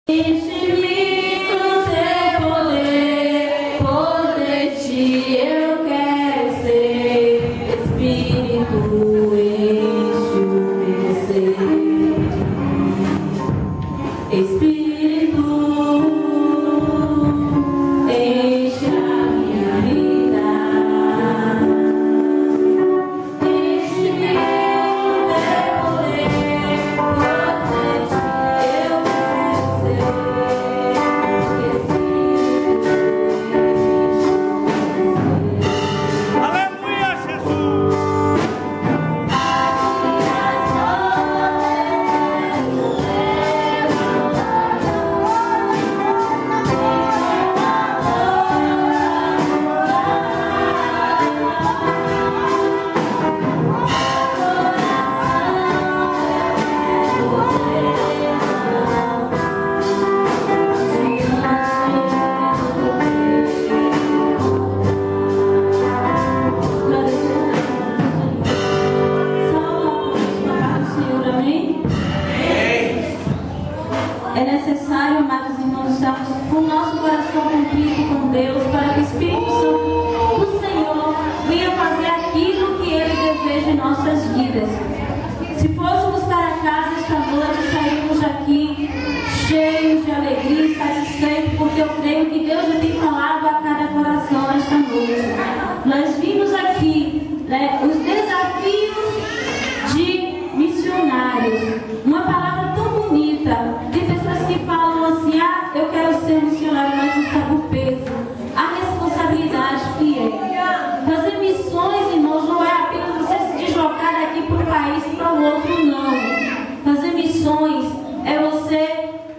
Enche-me com teu poder, por de ti eu quero ser. Espírito, enche o meu ser. Espírito, enche a minha vida. Enche-me com teu poder, por de ti eu quero ser. Aleluia, Jesus! É necessário, amados irmãos, estarmos com o nosso coração contrito com Deus, para que o Espírito Santo do Senhor venha fazer aquilo que Ele deseja em nossas vidas. Se fôssemos para casa esta noite, saímos daqui cheios de alegria e satisfeitos, porque eu creio que Deus já tem falado a cada coração esta noite. Nós vimos aqui os desafios de missionários, uma palavra tão bonita. Tem pessoas que falam assim: ah, eu quero ser missionário, mas não sabe o peso, a responsabilidade que é. Fazer missões, irmãos, não é apenas você se deslocar daqui para um país para o outro, não. Fazer missões é você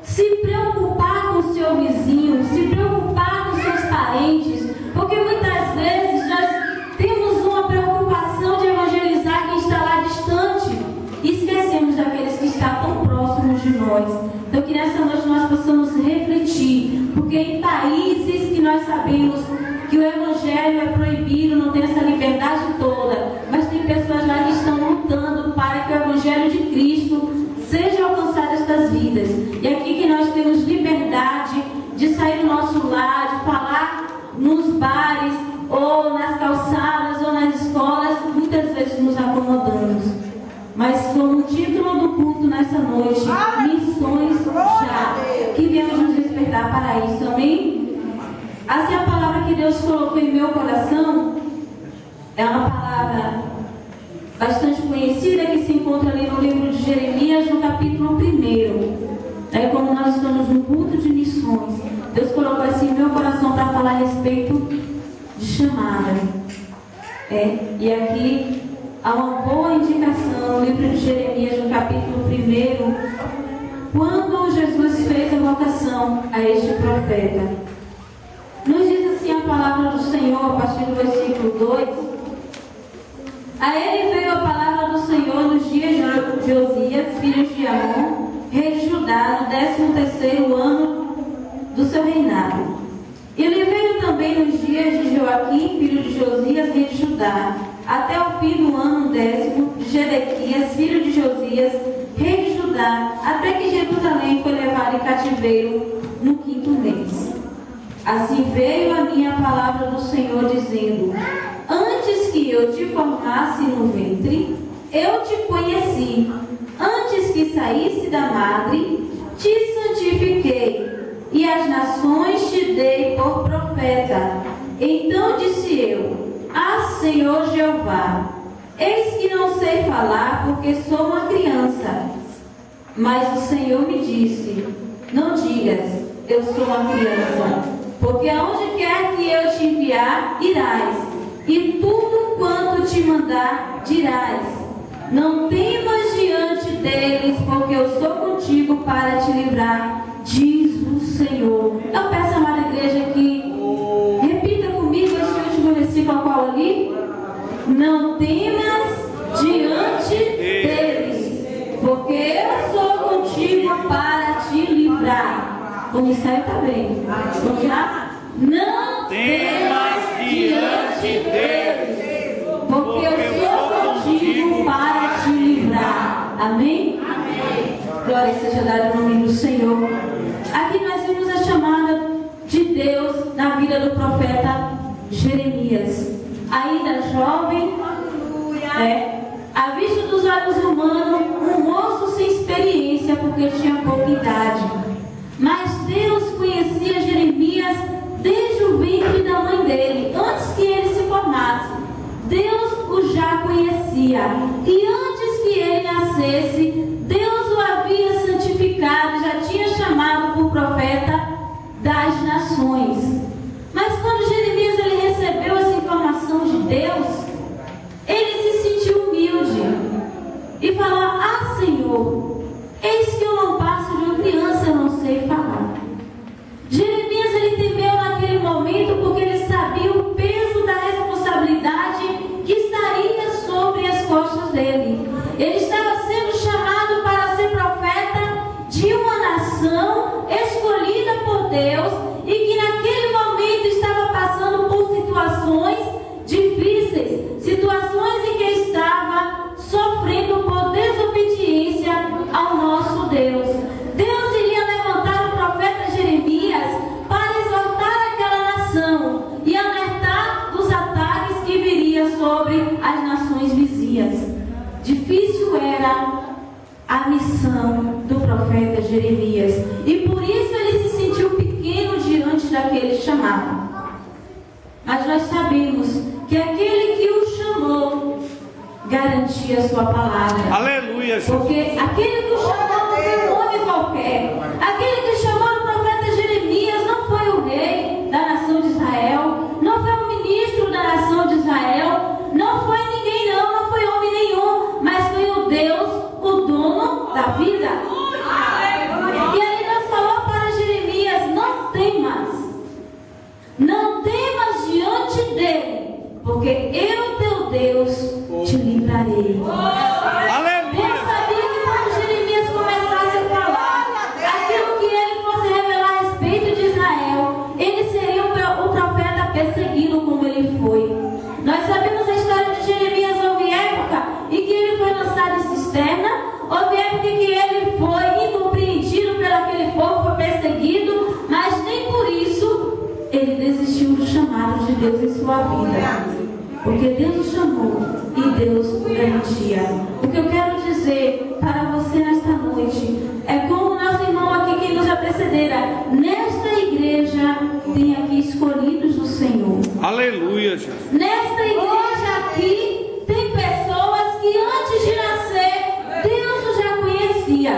se preocupar com o seu vizinho, se preocupar com seus parentes, porque muitas vezes nós temos uma preocupação de evangelizar quem está lá distante e esquecemos daqueles que estão tão próximos de nós. Então que nessa noite nós possamos refletir, porque em países que nós sabemos que o evangelho é proibido, não tem essa liberdade toda, mas tem pessoas lá que estão lutando para que o evangelho de Cristo seja alcançado estas vidas. E aqui que nós temos liberdade de sair do nosso lar, de falar nos bares, ou nas calçadas, ou nas escolas, muitas vezes nos acomodamos. Mas como título do culto nessa noite, missões já, que viemos nos despertar para isso, amém? Assim, a palavra que Deus colocou em meu coração é uma palavra bastante conhecida, que se encontra ali no livro de Jeremias, no capítulo 1. Como nós estamos no culto de missões, Deus colocou assim em meu coração para falar a respeito de chamada. E aqui há uma boa indicação no livro de Jeremias, no capítulo 1, quando Jesus fez a vocação a este profeta. Nos diz assim a palavra do Senhor, a partir do versículo 2: a ele veio a palavra do Senhor nos dias de Josias, filho de Amon, rei de Judá, no 13º ano do seu reinado. E ele veio também nos dias de Joaquim, filho de Josias, rei de Judá, até o fim do ano 10º de Zedequias, filho de Josias, rei de Judá, até que Jerusalém foi levada em cativeiro no 5º mês. Assim veio a minha palavra do Senhor, dizendo: antes que eu te formasse no ventre, eu te conheci. Antes que saísse da madre, te santifiquei, e as nações te dei por profeta. Então disse eu: ah, Senhor Jeová, eis que não sei falar, porque sou uma criança. Mas o Senhor me disse: não digas, eu sou uma criança, porque aonde quer que eu te enviar, irás, e tudo quanto te mandar, dirás. Não temas diante deles, porque eu sou contigo para te livrar, diz o Senhor. Eu peço, amada igreja, que repita comigo este último versículo, qual ali? Não temas diante deles, porque eu sou contigo para te livrar. Vamos sair também. Vamos lá? Não temas diante deles, porque eu sou contigo para te livrar. Amém? Amém. Glória seja dada no nome do Senhor. Aqui nós vimos a chamada de Deus na vida do profeta Jeremias. Ainda jovem, à vista dos olhos humanos, um moço sem experiência, porque tinha pouca idade. Mas Deus conhecia Jeremias desde o ventre da mãe dele, antes que ele se formasse. Deus o já conhecia, e antes que ele nascesse, Deus o havia santificado, já tinha chamado por profeta das nações. Mas quando Jeremias ele recebeu essa informação de Deus, ele se sentiu humilde e falou: ah, Senhor, eis que eu não passo de uma criança, eu não sei falar. Jeremias ele temeu naquele momento, porque ele sabia o peso da responsabilidade que estaria sobre as costas dele. Ele estava sendo chamado para ser profeta de uma nação escolhida por Deus, e que naquele momento estava passando por situações difíceis, situações em que estava sofrendo por desobediência ao nosso Deus. Deus iria levantar o profeta Jeremias para exortar aquela nação e alertar dos ataques que viriam sobre as nações vizinhas. Difícil era a missão do profeta Jeremias, e por isso ele se sentiu pequeno diante daquele chamado. Mas nós sabemos que aquele que o chamou garantia a sua palavra. Aleluia, Jesus. Porque aquele que o chamou não foi um homem qualquer. Aquele que chamou o profeta Jeremias não foi o rei da nação de Israel, não foi o ministro da nação de Israel, não foi ninguém não foi homem nenhum, mas foi o Deus, o dono da vida. E aí Deus falou para Jeremias: não temas diante dele, porque eu, teu Deus, te livrarei. Deus sabia que quando Jeremias começasse a falar aquilo que ele fosse revelar a respeito de Israel, ele seria o profeta perseguido como ele foi. Nós sabemos a história de Jeremias. Houve época em que ele foi lançado em cisterna, houve época em que ele foi incompreendido pelo aquele povo, foi perseguido, mas nem por isso ele desistiu do chamado de Deus em sua vida, porque Deus o chamou e Deus o garantia. O que eu quero dizer para você nesta noite é como nosso irmão aqui que nos antecedera: nesta igreja tem aqui escolhidos do Senhor. Aleluia, Jesus. Nesta igreja aqui tem pessoas que antes de nascer Deus o já conhecia,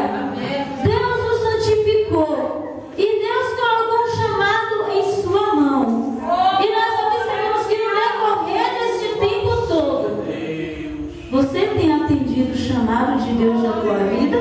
Deus o santificou, e Deus colocou um chamado em sua mão. E nós observamos que no decorrer deste tempo todo, você tem atendido o chamado de Deus na tua vida?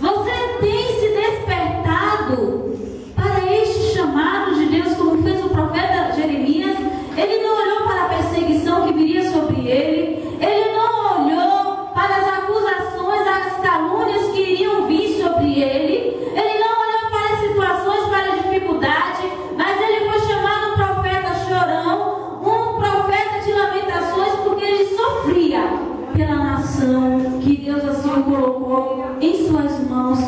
Você tem se despertado para este chamado de Deus, como fez o profeta Jeremias? Ele não olhou para a perseguição que viria sobre ele, ele não olhou para as acusações, as calúnias que iriam vir sobre ele, ele não olhou para as situações, para a dificuldade, mas ele foi chamado um profeta chorão, um profeta de lamentações, porque ele sofria pela nação que Deus assim o colocou em suas mãos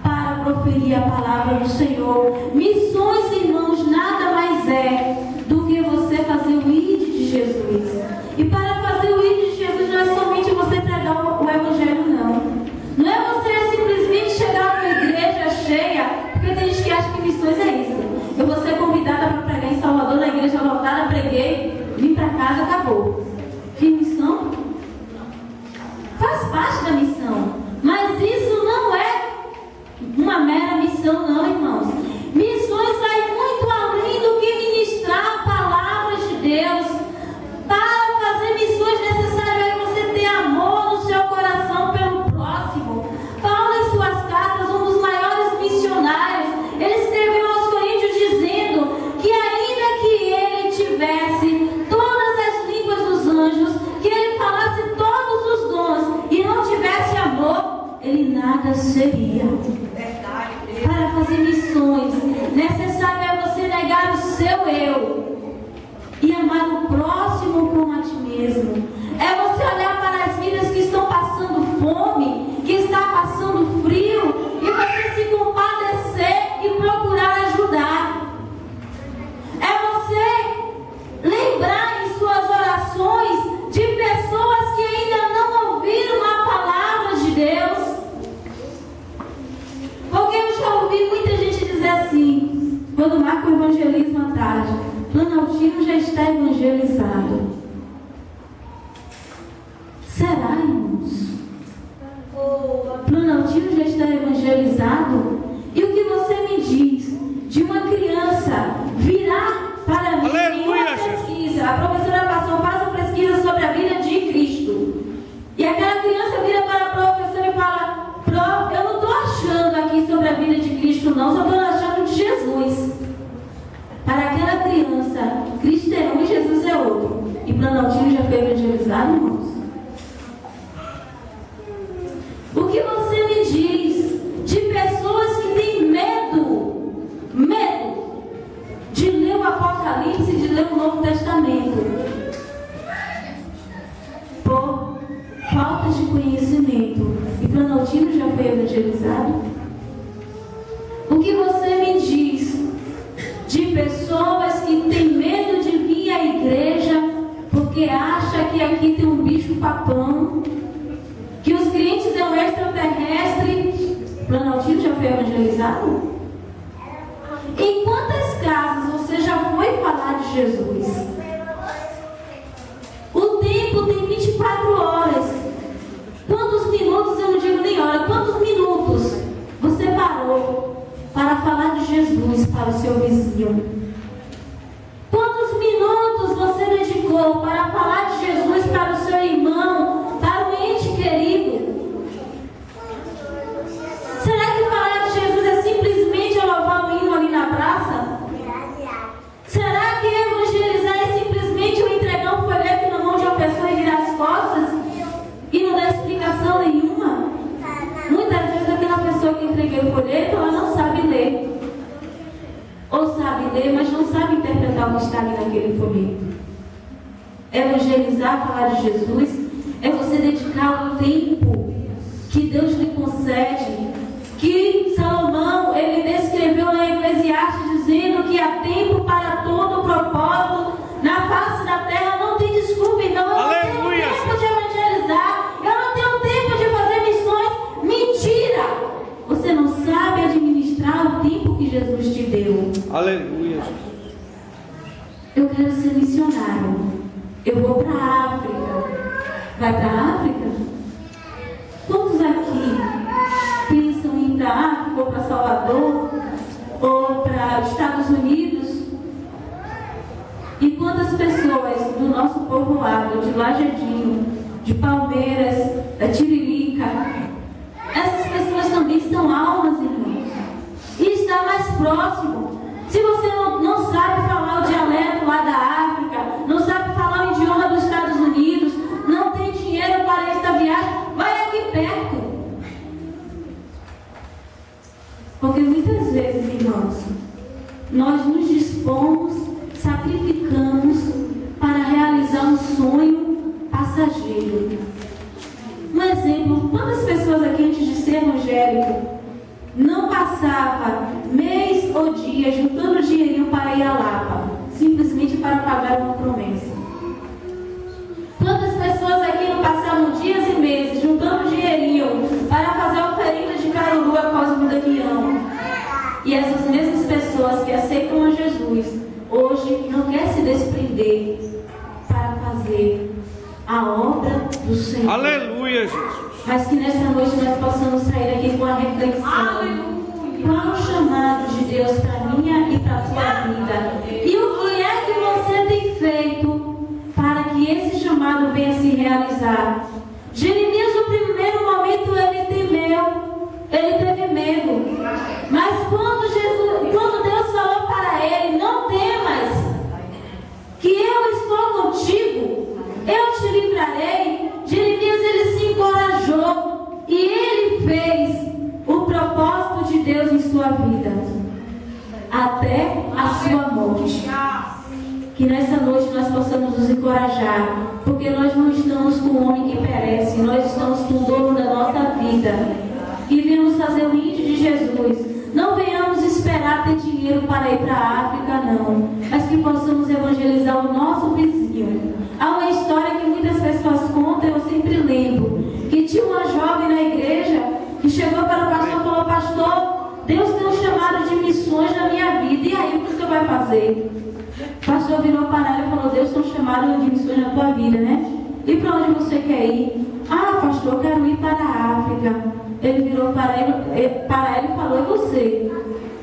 para proferir a palavra do Senhor. Missões, irmãos, nada mais é do que você fazer o ID de Jesus. E para fazer o ID de Jesus não é somente você pregar o evangelho, não. Não é você simplesmente chegar numa igreja cheia, porque tem gente que acha que missões é isso. Eu vou ser convidada para pregar em Salvador, na igreja lotada, preguei, vim para casa, acabou. Que missão? Faz parte da missão, mas isso não é uma mera missão, não, irmãos. Missões vai muito além do que ministrar palavras de Deus. Para fazer missões necessário é você ter amor no seu coração pelo próximo. Paulo, em suas cartas, um dos maiores missionários, ele escreveu aos Coríntios dizendo que ainda que ele tivesse todas as línguas dos anjos, que ele falasse todos os dons e não tivesse amor, ele nada seria. Para fazer missões, necessário é você negar o seu eu e amar o próximo como a ti mesmo. É você olhar para as vidas que estão passando fome, que está passando frio, e você se irmãos? Planaltino já está evangelizado? E o que você me diz de uma criança virar para mim em uma pesquisa? A professora passou, faz uma pesquisa sobre a vida de Cristo. E aquela criança vira para a professora e fala: Prof, eu não estou achando aqui sobre a vida de Cristo não, só estou achando de Jesus. Para aquela criança, Cristo é um e Jesus é outro. E Planaltino já foi evangelizado, irmãos? O que você me diz de pessoas que têm medo de ler o Apocalipse, de ler o Novo Testamento, por falta de conhecimento? E Planaltino já foi evangelizado? O que você me diz de pessoas que têm medo de vir à igreja porque acha que aqui tem um bicho papão, que os crentes é um extraterrestre? Planaltino já foi evangelizado? Em quantas casas você já foi falar de Jesus? O tempo tem 24 horas. Quantos minutos, eu não digo nem hora, quantos minutos você parou para falar de Jesus para o seu vizinho? Quantos minutos você dedicou para falar de Jesus para o seu irmão, para o ente querido? Será que falar de Jesus é simplesmente louvar o hino ali na praça? Será que evangelizar é simplesmente eu entregar um folheto na mão de uma pessoa e virar as costas e não dar explicação nenhuma? Muitas vezes aquela pessoa que entreguei o folheto, ela não sabe ler. Ou sabe ler, mas não sabe interpretar o que está ali naquele folheto. Evangelizar, falar de Jesus, é você dedicar o tempo que Deus lhe concede. Que Salomão, ele descreveu na Eclesiastes, dizendo que há tempo para todo o propósito na face da terra. Não tem desculpa, então eu não tenho tempo de evangelizar, eu não tenho tempo de fazer missões. Mentira! Você não sabe administrar o tempo que Jesus te deu. Aleluia, Jesus. Eu quero ser missionário. Eu vou para a África. Vai para a África? Quantos aqui pensam em ir para a África, ou para Salvador, ou para os Estados Unidos? E quantas pessoas do nosso povoado, de Lajadinho, de Palmeiras, da Tiririca, essas pessoas também são almas, irmãos, e está mais próximo. Se você não sabe falar o dialeto lá da África, não sabe falar o idioma dos Estados Unidos, não tem dinheiro para esta viagem, vai aqui perto. Porque muitas vezes, irmãos, nós nos dispomos, sacrificamos para realizar um sonho passageiro. Um exemplo: quantas pessoas aqui antes de ser evangélico não passava mês ou dia juntando dinheirinho para ir a Lapa, simplesmente para pagar uma promessa? Quantas pessoas aqui não passavam dias e meses juntando dinheirinho para fazer a oferenda de Caruru a Cosmo Damião? E essas mesmas pessoas que aceitam a Jesus hoje não querem se desprender para fazer a obra do Senhor. Aleluia, Jesus. Mas que nessa noite nós possamos sair aqui com a reflexão. Qual o chamado de Deus para a minha e para a tua vida? E o que é que você tem feito para que esse chamado venha se realizar? Jeremias, no primeiro momento, ele temeu, ele teve medo. Mas quando Deus falou para ele: não temas, que eu estou contigo, eu te livrarei, Jeremias, ele se encorajou e ele fez o propósito de Deus em sua vida até a sua morte. Que nessa noite nós possamos nos encorajar, porque nós não estamos com o homem que perece, nós estamos com o dono da nossa vida e viemos fazer o índio de Jesus. Não venhamos esperar ter dinheiro para ir para a África, não, mas que possamos evangelizar o nosso vizinho. Há uma história que muitas pessoas contam, eu sempre lembro, que tinha uma jovem na igreja que chegou para o pastor e falou: pastor, Deus tem um chamado de missões na minha vida, e aí o que você vai fazer? O pastor virou para ela e falou: Deus tem um chamado de missões na tua vida, né? E para onde você quer ir? Ah, pastor, eu quero ir para a África. Ele virou para ele e falou: e você?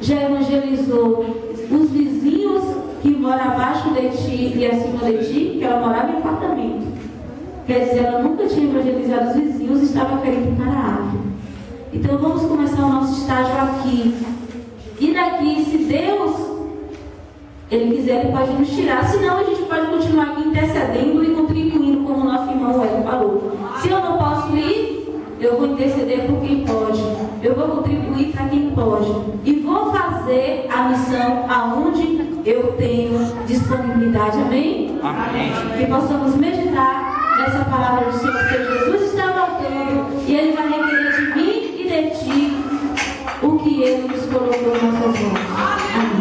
Já evangelizou os vizinhos que moram abaixo de ti e acima de ti? Que ela morava em apartamento. Quer dizer, ela nunca tinha evangelizado os vizinhos e estava querendo ir para a África. Então vamos começar o nosso estágio aqui. E daqui, se Deus Ele quiser, Ele pode nos tirar. Senão a gente pode continuar aqui intercedendo e contribuindo, como o nosso irmão Hélio falou. Se eu não posso ir, eu vou interceder por quem pode. Eu vou contribuir para quem pode. E vou fazer a missão aonde eu tenho disponibilidade. Amém? Amém. Que possamos meditar nessa palavra do Senhor, porque Jesus está voltando e Ele vai requerer de mim e de ti o que Ele nos colocou em nossas mãos. Amém.